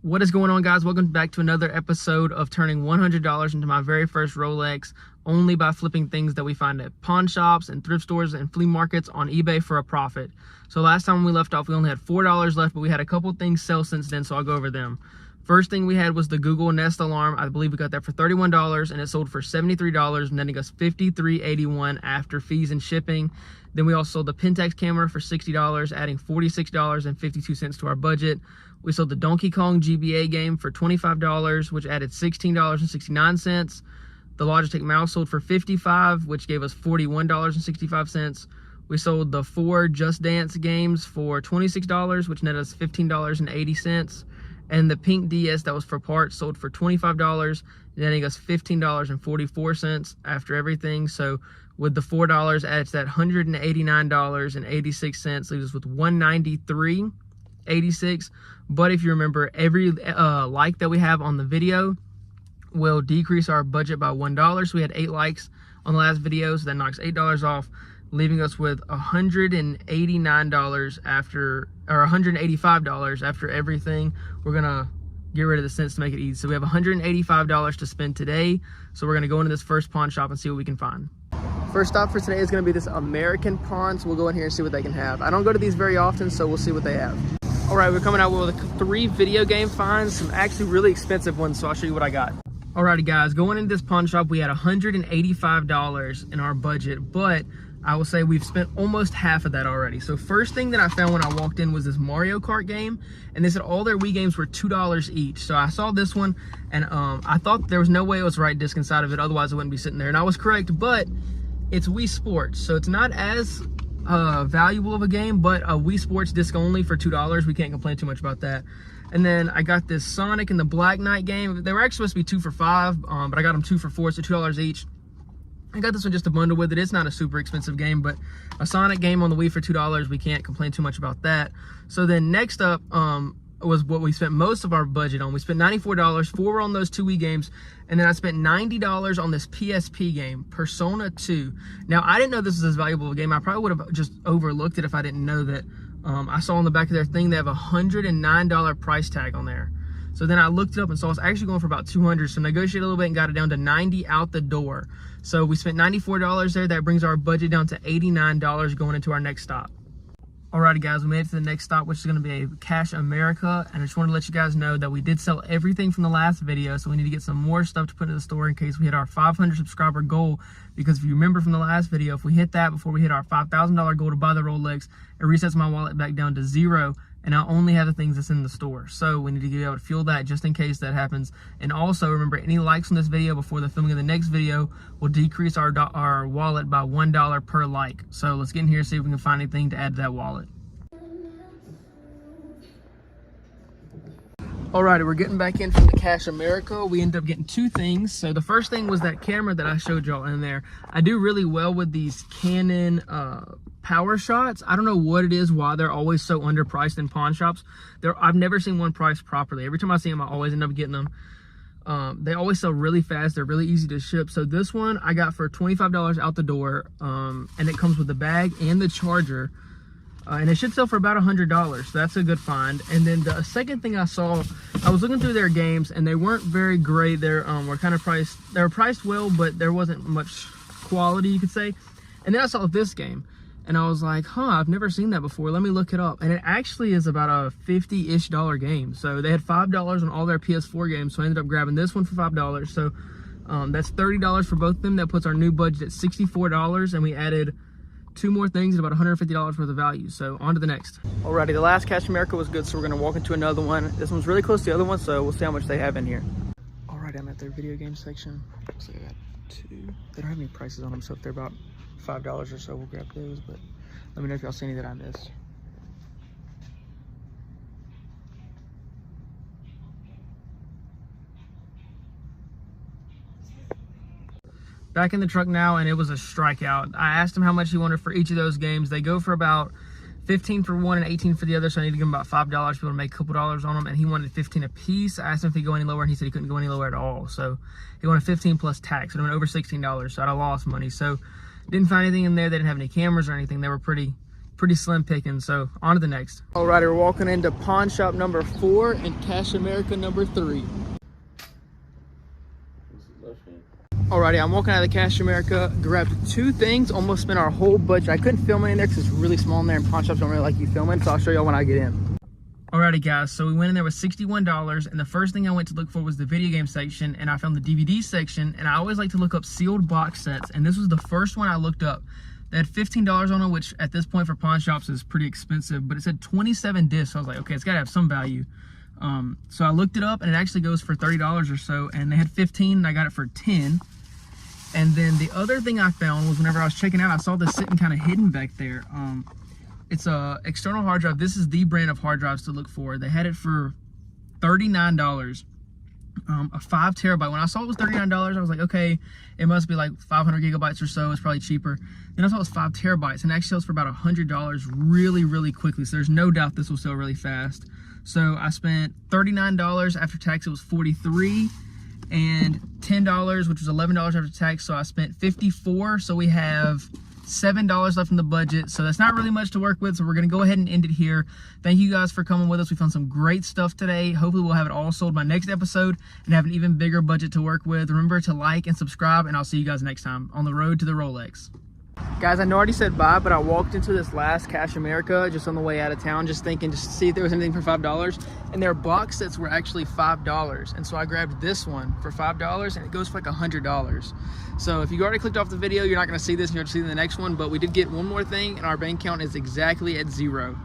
What is going on, guys? Welcome back to another episode of turning $100 into my very first Rolex only by flipping things that we find at pawn shops and thrift stores and flea markets on eBay for a profit. So last time we left off, we only had $4 left, but we had a couple things sell since then, so I'll go over them. First thing we had was the Google Nest Alarm. I believe we got that for $31 and it sold for $73, netting us $53.81 after fees and shipping. Then we also sold the Pentax camera for $60, adding $46.52 to our budget. We sold the Donkey Kong GBA game for $25, which added $16.69. The Logitech mouse sold for $55, which gave us $41.65. We sold the 4 Just Dance games for $26, which netted us $15.80. And the pink DS that was for parts sold for $25, netting us $15.44 after everything. So with the $4 adds that $189.86, leaves us with $193.86. But if you remember, every like that we have on the video will decrease our budget by $1. So we had 8 likes on the last video, so that knocks $8 off, leaving us with $189 after, or $185 after everything. We're gonna get rid of the cents to make it easy. So we have $185 to spend today. So we're gonna go into this first pawn shop and see what we can find. First stop for today is gonna be this American pawn, so we'll go in here and see what they can have. I don't go to these very often, so we'll see what they have. All right, we're coming out with 3 video game finds, some actually really expensive ones, so I'll show you what I got. Alrighty guys, going into this pawn shop, we had $185 in our budget, but I will say we've spent almost half of that already. So first thing that I found when I walked in was this Mario Kart game, and they said all their Wii games were $2 each. So I saw this one, and I thought there was no way it was right disc inside of it, otherwise it wouldn't be sitting there, and I was correct, but it's Wii Sports, so it's not as valuable of a game, but a Wii Sports disc only for $2. We can't complain too much about that. And then I got this Sonic and the Black Knight game. They were actually supposed to be 2 for $5, but I got them 2 for $4, so $2 each. I got this one just to bundle with it. It's not a super expensive game, but a Sonic game on the Wii for $2, we can't complain too much about that. So then next up was what we spent most of our budget on. We spent $94, 4 on those 2 Wii games, and then I spent $90 on this PSP game, Persona 2. Now, I didn't know this was as valuable of a game. I probably would have just overlooked it if I didn't know that. I saw on the back of their thing, they have a $109 price tag on there. So then I looked it up and saw it's actually going for about $200. So negotiated a little bit and got it down to $90 out the door. So we spent $94 there. That brings our budget down to $89 going into our next stop. Alrighty guys, we made it to the next stop, which is going to be a Cash America, and I just want to let you guys know that we did sell everything from the last video, so we need to get some more stuff to put into the store in case we hit our 500 subscriber goal, because if you remember from the last video, if we hit that before we hit our $5,000 goal to buy the Rolex, it resets my wallet back down to 0, and I only have the things that's in the store. So we need to be able to fuel that just in case that happens. And also remember, any likes on this video before the filming of the next video will decrease our wallet by $1 per like. So let's get in here and see if we can find anything to add to that wallet. Alrighty, we're getting back in from the Cash America. We ended up getting 2 things. So the first thing was that camera that I showed y'all in there. I do really well with these Canon power shots. I don't know what it is, why they're always so underpriced in pawn shops. I've never seen one priced properly. Every time I see them, I always end up getting them. They always sell really fast. They're really easy to ship. So this one I got for $25 out the door, and it comes with the bag and the charger. And it should sell for about $100, so that's a good find. And then the second thing I saw, I was looking through their games, and they weren't very great. They were kind of priced. They were priced well, but there wasn't much quality, you could say. And then I saw this game, and I was like, huh, I've never seen that before. Let me look it up. And it actually is about a $50-ish game. So they had $5 on all their PS4 games, so I ended up grabbing this one for $5. So that's $30 for both of them. That puts our new budget at $64, and we added 2 more things at about $150 worth of value. So on to the next. Alrighty, the last Cash America was good, so we're gonna walk into another one. This one's really close to the other one, so we'll see how much they have in here. Alright, I'm at their video game section. Looks like I got 2. They don't have any prices on them, so if they're about $5 or so, we'll grab those, but let me know if y'all see any that I missed. Back in the truck now, and it was a strikeout. I asked him how much he wanted for each of those games. They go for about 15 for one and 18 for the other, so I need to give him about $5 to be able to make a couple dollars on them, and he wanted 15 a piece. I asked him if he'd go any lower, and he said he couldn't go any lower at all. So he wanted 15 plus tax, so it went over $16, so I'd have lost money. So didn't find anything in there. They didn't have any cameras or anything. They were pretty pretty slim picking. So on to the next. All right, we're walking into pawn shop number 4 and Cash America number 3. Alrighty, I'm walking out of the Cash America, grabbed 2 things, almost spent our whole budget. I couldn't film it in there because it's really small in there and pawn shops don't really like you filming, so I'll show y'all when I get in. Alrighty guys, so we went in there with $61, and the first thing I went to look for was the video game section, and I found the DVD section, and I always like to look up sealed box sets, and this was the first one I looked up. They had $15 on it, which at this point for pawn shops is pretty expensive, but it said 27 discs, so I was like, okay, it's gotta have some value. So I looked it up, and it actually goes for $30 or so, and they had 15, and I got it for 10. And then the other thing I found was whenever I was checking out, I saw this sitting kind of hidden back there. It's a external hard drive. This is the brand of hard drives to look for. They had it for $39, a 5 terabyte. When I saw it was $39, I was like, okay, it must be like 500 gigabytes or so. It's probably cheaper. Then I saw it was 5 terabytes, and it actually sells for about $100 really, really quickly. So there's no doubt this will sell really fast. So I spent $39 after tax. It was $43. And $10, which was $11 after tax, so I spent $54. So we have $7 left in the budget, so that's not really much to work with, so we're gonna go ahead and end it here. Thank you guys for coming with us. We found some great stuff today. Hopefully we'll have it all sold by next episode and have an even bigger budget to work with. Remember to like and subscribe, and I'll see you guys next time on the road to the Rolex. Guys, I know I already said bye, but I walked into this last Cash America just on the way out of town, just thinking, just to see if there was anything for $5. And their box sets were actually $5. And so I grabbed this one for $5, and it goes for like $100. So if you already clicked off the video, you're not gonna see this, and you're gonna see the next one, but we did get one more thing, and our bank account is exactly at 0.